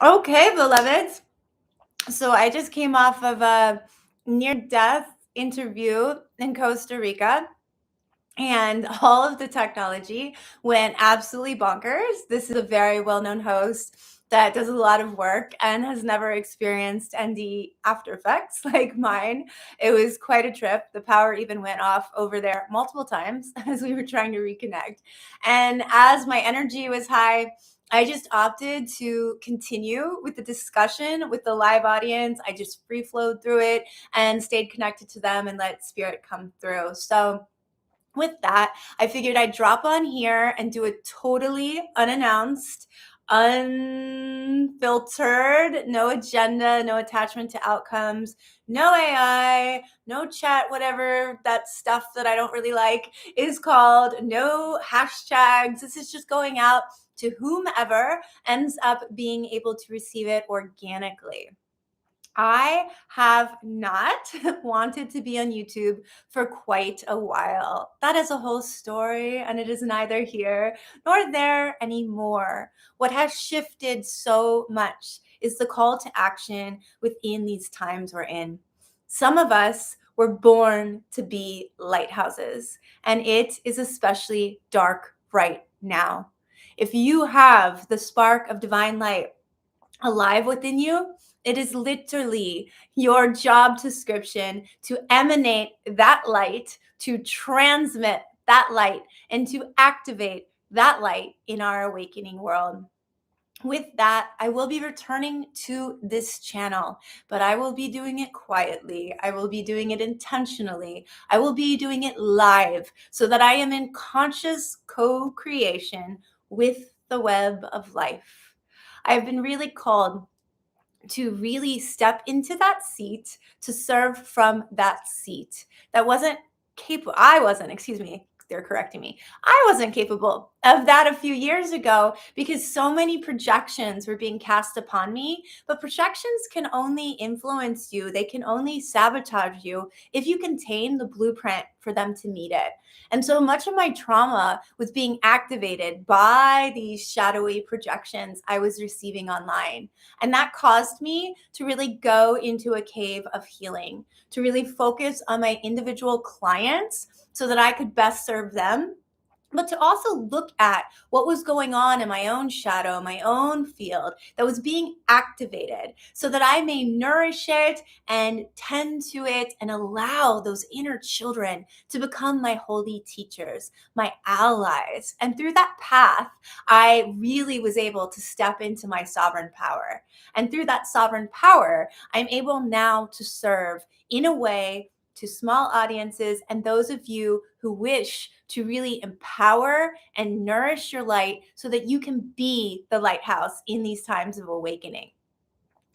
Okay, beloveds. So I just came off of a near-death interview in Costa Rica, and all of the technology went absolutely bonkers. This is a very well-known host that does a lot of work and has never experienced ND after effects like mine. It was quite a trip. The power even went off over there multiple times as we were trying to reconnect. And as my energy was high, I just opted to continue with the discussion with the live audience. I just free flowed through it and stayed connected to them and let spirit come through. So with that, I figured I'd drop on here and do a totally unannounced, unfiltered, no agenda, no attachment to outcomes, no AI, no chat, whatever that stuff that I don't really like is called, no hashtags. This is just going out to whomever ends up being able to receive it organically. I have not wanted to be on YouTube for quite a while. That is a whole story, and it is neither here nor there anymore. What has shifted so much is the call to action within these times we're in. Some of us were born to be lighthouses, and it is especially dark right now. If you have the spark of divine light alive within you, it is literally your job description to emanate that light, to transmit that light, and to activate that light in our awakening world. With that, I will be returning to this channel, but I will be doing it quietly. I will be doing it intentionally. I will be doing it live so that I am in conscious co-creation with the web of life. I've been really called to really step into that seat, to serve from that seat. That wasn't capable, I wasn't, excuse me, they're correcting me. I wasn't capable of that a few years ago because so many projections were being cast upon me. But projections can only influence you, they can only sabotage you if you contain the blueprint for them to meet it. And so much of my trauma was being activated by these shadowy projections I was receiving online. And that caused me to really go into a cave of healing, to really focus on my individual clients so that I could best serve them, but to also look at what was going on in my own shadow, my own field that was being activated so that I may nourish it and tend to it and allow those inner children to become my holy teachers, my allies. And through that path, I really was able to step into my sovereign power. And through that sovereign power, I'm able now to serve in a way to small audiences and those of you who wish to really empower and nourish your light so that you can be the lighthouse in these times of awakening.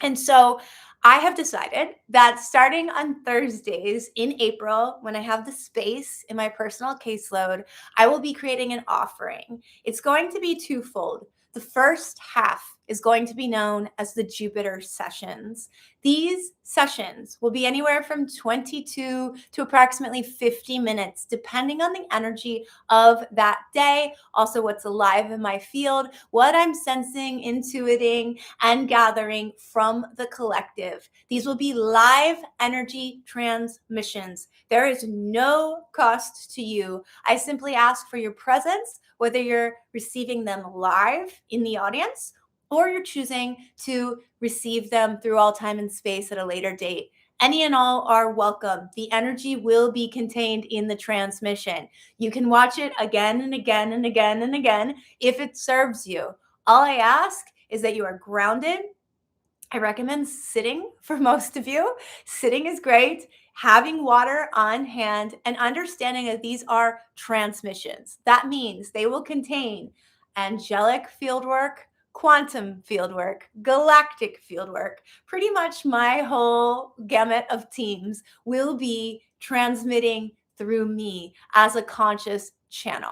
And so I have decided that starting on Thursdays in April, when I have the space in my personal caseload, I will be creating an offering. It's going to be twofold. The first half is going to be known as the Jupiter sessions. These sessions will be anywhere from 22 to approximately 50 minutes, depending on the energy of that day, also what's alive in my field, what I'm sensing, intuiting, and gathering from the collective. These will be live energy transmissions. There is no cost to you. I simply ask for your presence, whether you're receiving them live in the audience or you're choosing to receive them through all time and space at a later date. Any and all are welcome. The energy will be contained in the transmission. You can watch it again and again and again and again if it serves you. All I ask is that you are grounded. I recommend sitting for most of you. Sitting is great. Having water on hand and understanding that these are transmissions. That means they will contain angelic fieldwork, quantum fieldwork, galactic fieldwork. Pretty much my whole gamut of teams will be transmitting through me as a conscious channel.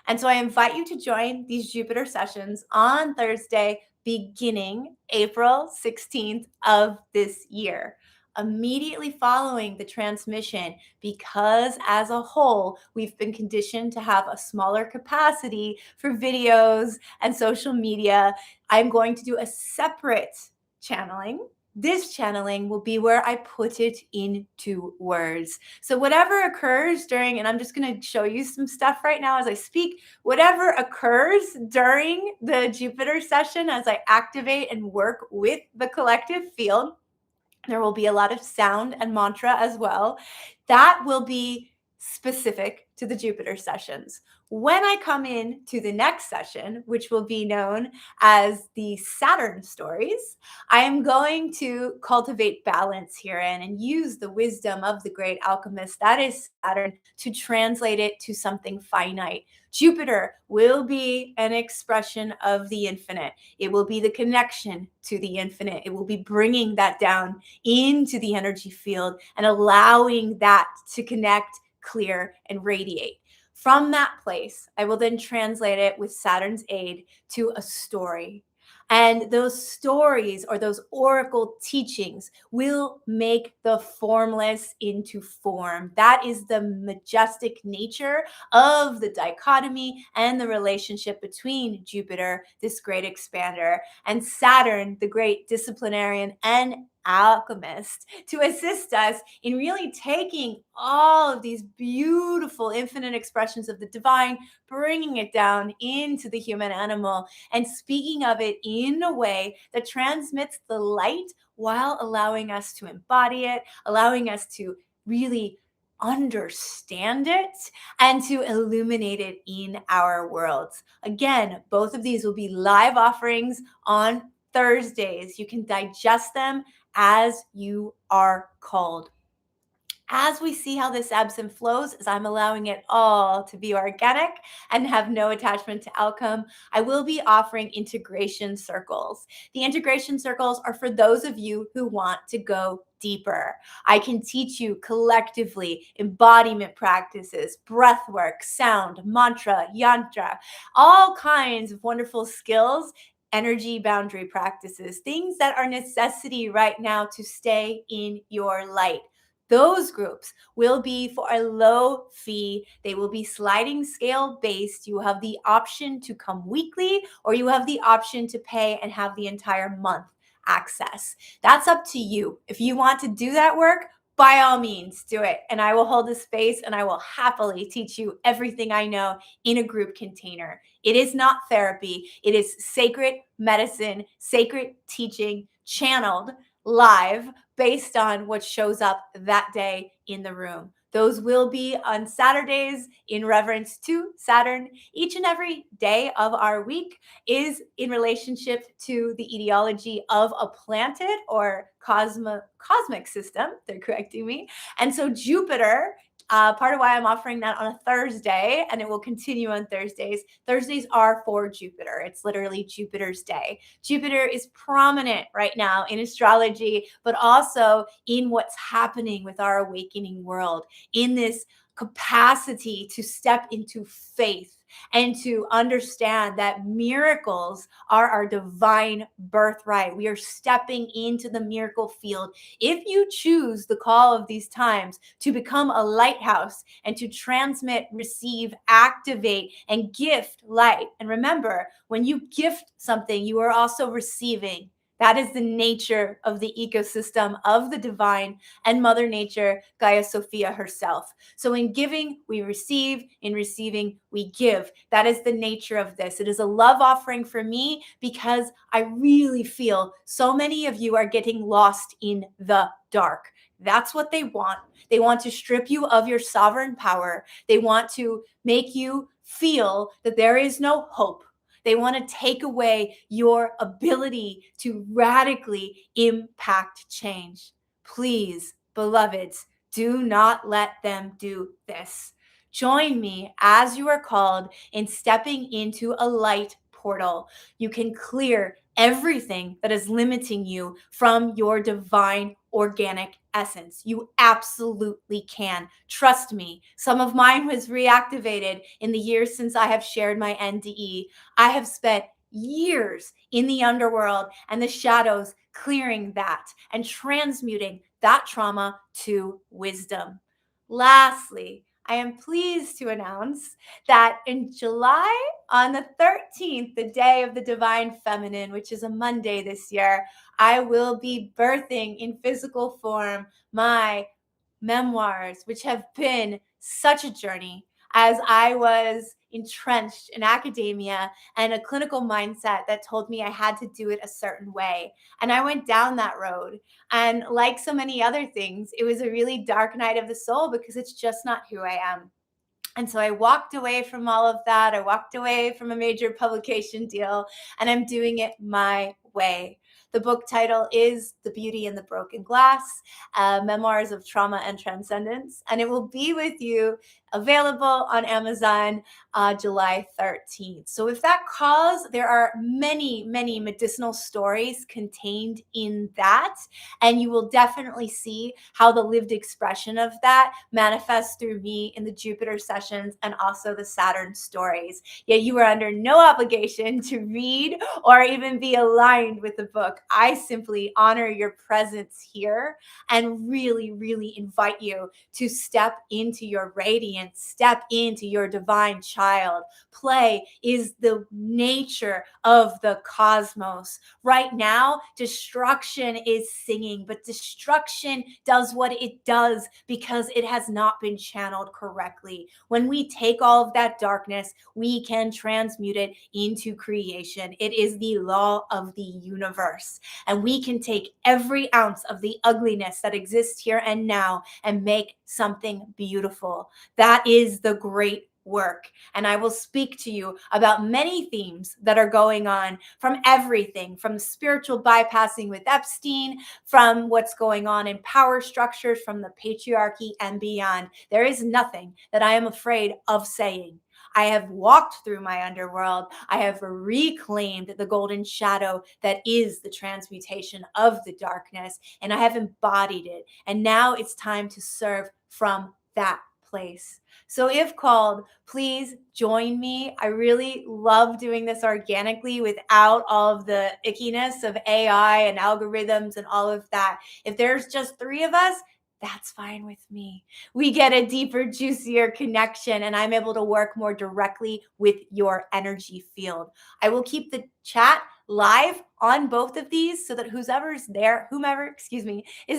And so I invite you to join these Jupiter sessions on Thursday, beginning April 16th of this year. immediately following the transmission, because as a whole, we've been conditioned to have a smaller capacity for videos and social media, I'm going to do a separate channeling. This channeling will be where I put it into words. So whatever occurs during, and I'm just going to show you some stuff right now as I speak, whatever occurs during the Jupiter session as I activate and work with the collective field, there will be a lot of sound and mantra as well. That will be specific to the Jupiter sessions. When I come in to the next session, which will be known as the Saturn stories, I am going to cultivate balance herein and use the wisdom of the great alchemist, that is Saturn, to translate it to something finite. Jupiter will be an expression of the infinite. It will be the connection to the infinite. It will be bringing that down into the energy field and allowing that to connect, clear, and radiate. From that place, I will then translate it with Saturn's aid to a story. And those stories or those oracle teachings will make the formless into form. That is the majestic nature of the dichotomy and the relationship between Jupiter, this great expander, and Saturn, the great disciplinarian and alchemist, to assist us in really taking all of these beautiful infinite expressions of the divine, bringing it down into the human animal, and speaking of it in a way that transmits the light while allowing us to embody it, allowing us to really understand it and to illuminate it in our worlds. Again, both of these will be live offerings on Thursdays. You can digest them as you are called. As we see how this ebbs and flows, as I'm allowing it all to be organic and have no attachment to outcome, I will be offering integration circles. The integration circles are for those of you who want to go deeper. I can teach you collectively embodiment practices, breath work, sound, mantra, yantra, all kinds of wonderful skills, energy boundary practices, things that are necessity right now to stay in your light. Those groups will be for a low fee. They will be sliding scale based. You have the option to come weekly, or you have the option to pay and have the entire month access. That's up to you. If you want to do that work, by all means, do it. And I will hold a space and I will happily teach you everything I know in a group container. It is not therapy. It is sacred medicine, sacred teaching, channeled live based on what shows up that day in the room. Those will be on Saturdays in reverence to Saturn. Each and every day of our week is in relationship to the etiology of a planet or cosmic system. They're correcting me. And so Jupiter, part of why I'm offering that on a Thursday, and it will continue on Thursdays. Thursdays are for Jupiter. It's literally Jupiter's day. Jupiter is prominent right now in astrology, but also in what's happening with our awakening world, in this capacity to step into faith and to understand that miracles are our divine birthright. We are stepping into the miracle field. If you choose the call of these times to become a lighthouse and to transmit, receive, activate, and gift light. And remember, when you gift something, you are also receiving. That is the nature of the ecosystem of the divine and Mother Nature, Gaia Sophia herself. So in giving, we receive. In receiving, we give. That is the nature of this. It is a love offering for me because I really feel so many of you are getting lost in the dark. That's what they want. They want to strip you of your sovereign power. They want to make you feel that there is no hope. They want to take away your ability to radically impact change. Please, beloveds, do not let them do this. Join me as you are called in stepping into a light portal. You can clear everything that is limiting you from your divine organic essence. You absolutely can. Trust me. Some of mine was reactivated in the years since I have shared my NDE. I have spent years in the underworld and the shadows clearing that and transmuting that trauma to wisdom. Lastly, I am pleased to announce that in July, on the 13th, the day of the Divine Feminine, which is a Monday this year, I will be birthing in physical form my memoirs, which have been such a journey as I was entrenched in academia and a clinical mindset that told me I had to do it a certain way. And I went down that road. And like so many other things, it was a really dark night of the soul because it's just not who I am. And so I walked away from all of that. I walked away from a major publication deal, and I'm doing it my way. The book title is The Beauty in the Broken Glass, Memoirs of Trauma and Transcendence, and it will be with you, available on Amazon July 13th. So if that calls, there are many, many medicinal stories contained in that, and you will definitely see how the lived expression of that manifests through me in the Jupiter sessions and also the Saturn stories. Yet you are under no obligation to read or even be aligned with the book. I simply honor your presence here and really, really invite you to step into your radiance, step into your divine child. Play is the nature of the cosmos. Right now, destruction is singing, but destruction does what it does because it has not been channeled correctly. When we take all of that darkness, we can transmute it into creation. It is the law of the universe. And we can take every ounce of the ugliness that exists here and now and make something beautiful. That is the great work. And I will speak to you about many themes that are going on, from everything from spiritual bypassing with Epstein, from what's going on in power structures, from the patriarchy and beyond. There is nothing that I am afraid of saying. I have walked through my underworld. I have reclaimed the golden shadow that is the transmutation of the darkness, and I have embodied it. And now it's time to serve from that place. So if called, please join me. I really love doing this organically without all of the ickiness of AI and algorithms and all of that. If there's just 3 of us, that's fine with me. We get a deeper, juicier connection, and I'm able to work more directly with your energy field. I will keep the chat live on both of these so that whomever is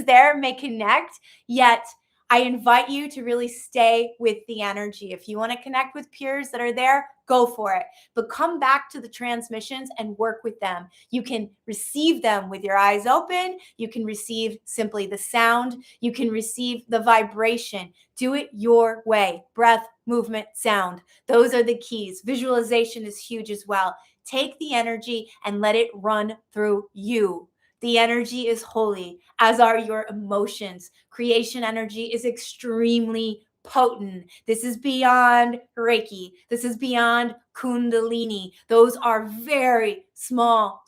there may connect. Yet I invite you to really stay with the energy. If you want to connect with peers that are there, go for it. But come back to the transmissions and work with them. You can receive them with your eyes open. You can receive simply the sound. You can receive the vibration. Do it your way. Breath, movement, sound. Those are the keys. Visualization is huge as well. Take the energy and let it run through you. The energy is holy, as are your emotions. Creation energy is extremely potent. This is beyond Reiki. This is beyond Kundalini. Those are very small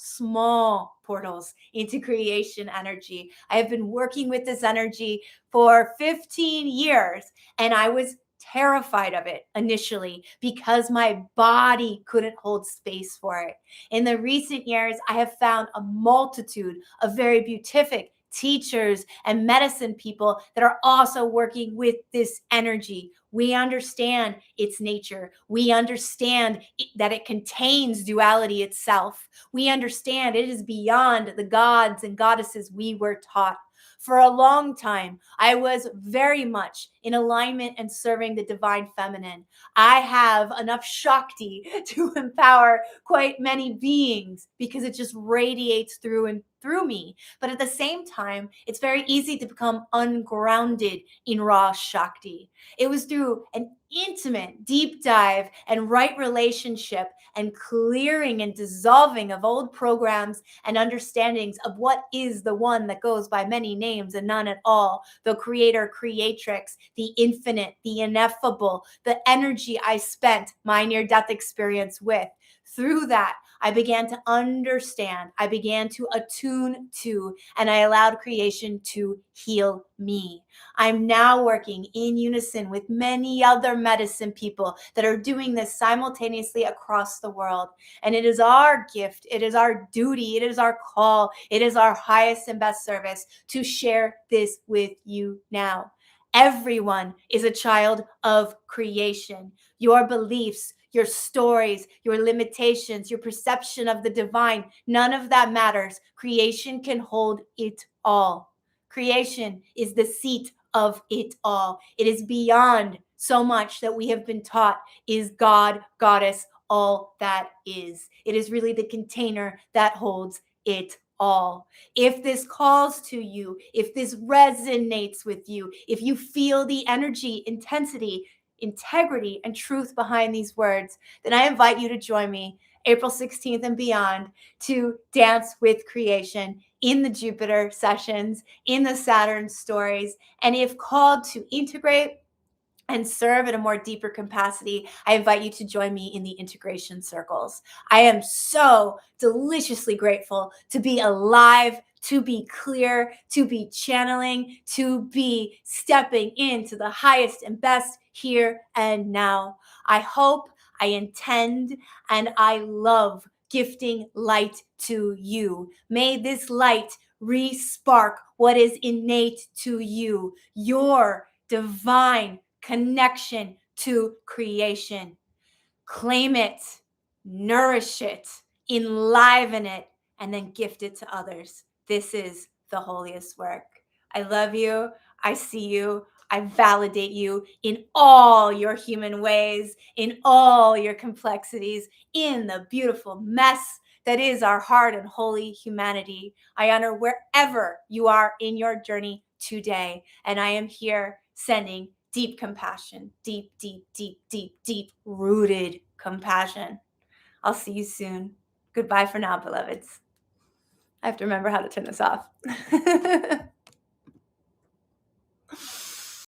portals into creation energy. I have been working with this energy for 15 years, and I was terrified of it initially because my body couldn't hold space for it. In the recent years, I have found a multitude of very beatific teachers and medicine people that are also working with this energy. We understand its nature. We understand that it contains duality itself. We understand it is beyond the gods and goddesses we were taught. For a long time, I was very much in alignment and serving the divine feminine. I have enough Shakti to empower quite many beings because it just radiates through and through me. But at the same time, it's very easy to become ungrounded in raw Shakti. It was through an intimate deep dive and right relationship and clearing and dissolving of old programs and understandings of what is the one that goes by many names and none at all, the creator, creatrix, the infinite, the ineffable, the energy I spent my near-death experience with. Through that, I began to understand. I began to attune attune to, and I allowed creation to heal me. I'm now working in unison with many other medicine people that are doing this simultaneously across the world. And it is our gift, it is our duty, it is our call, it is our highest and best service to share this with you now. Everyone is a child of creation. Your beliefs, your stories, your limitations, your perception of the divine, none of that matters. Creation can hold it all. Creation is the seat of it all. It is beyond so much that we have been taught is God, goddess, all that is. It is really the container that holds it all. If this calls to you, if this resonates with you, if you feel the energy, intensity, integrity, and truth behind these words, then I invite you to join me April 16th and beyond to dance with creation in the Jupiter sessions, in the Saturn stories. And if called to integrate and serve at a more deeper capacity, I invite you to join me in the integration circles. I am so deliciously grateful to be alive, to be clear, to be channeling, to be stepping into the highest and best here and now. I hope, I intend, and I love gifting light to you. May this light re-spark what is innate to you, your divine connection to creation. Claim it, nourish it, enliven it, and then gift it to others. This is the holiest work. I love you. I see you. I validate you in all your human ways, in all your complexities, in the beautiful mess that is our hard and holy humanity. I honor wherever you are in your journey today, and I am here sending deep compassion, deep, deep, deep, deep, deep rooted compassion. I'll see you soon. Goodbye for now, beloveds. I have to remember how to turn this off.